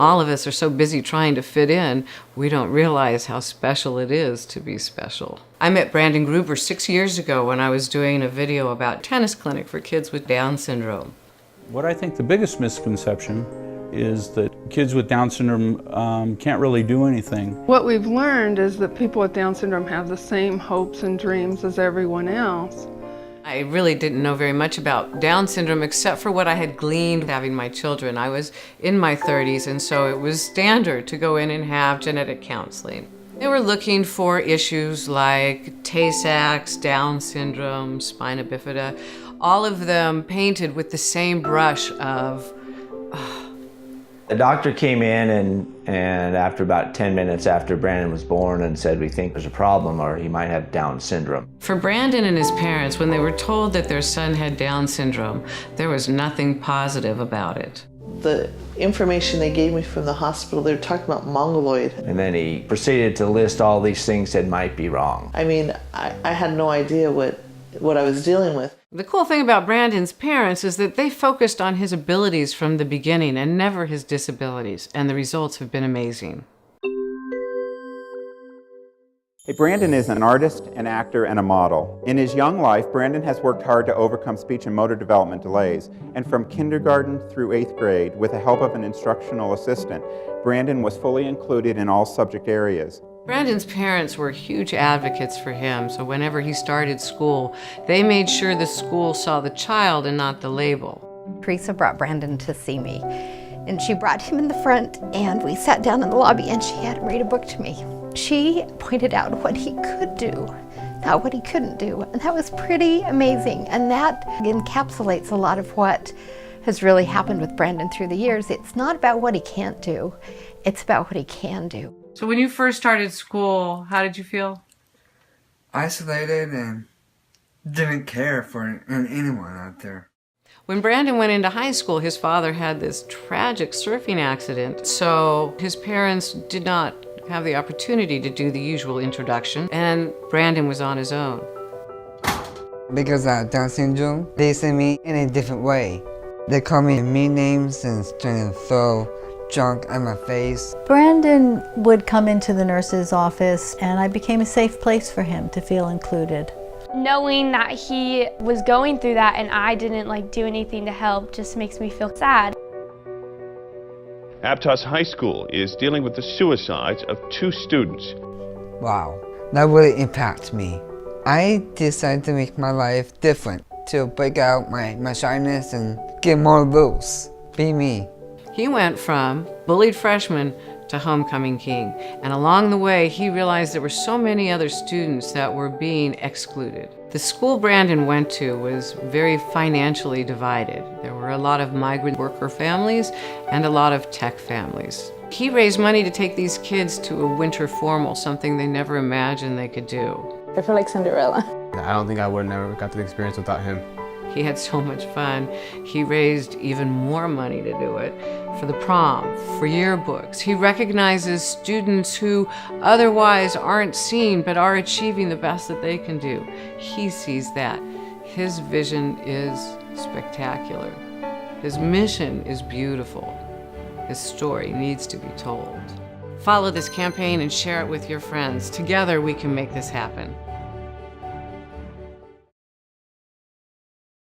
All of us are so busy trying to fit in, we don't realize how special it is to be special. I met Brandon Gruber 6 years ago when I was doing a video about tennis clinic for kids with Down syndrome. What I think the biggest misconception is that kids with Down syndrome can't really do anything. What we've learned is that people with Down syndrome have the same hopes and dreams as everyone else. I really didn't know very much about Down syndrome except for what I had gleaned having my children. I was in my 30s, and so it was standard to go in and have genetic counseling. They were looking for issues like Tay-Sachs, Down syndrome, spina bifida, all of them painted with the same brush of, The doctor came in and after about 10 minutes after Brandon was born and said, we think there's a problem or he might have Down syndrome. For Brandon and his parents, when they were told that their son had Down syndrome, there was nothing positive about it. The information they gave me from the hospital, they were talking about mongoloid. And then he proceeded to list all these things that might be wrong. I mean, I had no idea what I was dealing with. The cool thing about Brandon's parents is that they focused on his abilities from the beginning and never his disabilities, and the results have been amazing. Hey, Brandon is an artist, an actor, and a model. In his young life, Brandon has worked hard to overcome speech and motor development delays, and from kindergarten through 8th grade, with the help of an instructional assistant, Brandon was fully included in all subject areas. Brandon's parents were huge advocates for him, so whenever he started school, they made sure the school saw the child and not the label. Teresa brought Brandon to see me, and she brought him in the front, and we sat down in the lobby, and she had him read a book to me. She pointed out what he could do, not what he couldn't do, and that was pretty amazing, and that encapsulates a lot of what has really happened with Brandon through the years. It's not about what he can't do, it's about what he can do. So when you first started school, how did you feel? Isolated and didn't care for anyone out there. When Brandon went into high school, his father had this tragic surfing accident, so his parents did not have the opportunity to do the usual introduction, and Brandon was on his own. Because I have Down syndrome, they see me in a different way. They call me mean names and trying to throw junk at my face. Brandon would come into the nurse's office, and I became a safe place for him to feel included. Knowing that he was going through that and I didn't do anything to help just makes me feel sad. Aptos High School is dealing with the suicides of 2 students. Wow, that really impacted me. I decided to make my life different, to break out my shyness and get more loose, be me. He went from bullied freshman to homecoming king, and along the way he realized there were so many other students that were being excluded. The school Brandon went to was very financially divided. There were a lot of migrant worker families and a lot of tech families. He raised money to take these kids to a winter formal, something they never imagined they could do. I feel like Cinderella. I don't think I would have never got the experience without him. He had so much fun. He raised even more money to do it, for the prom, for yearbooks. He recognizes students who otherwise aren't seen but are achieving the best that they can do. He sees that. His vision is spectacular. His mission is beautiful. His story needs to be told. Follow this campaign and share it with your friends. Together we can make this happen.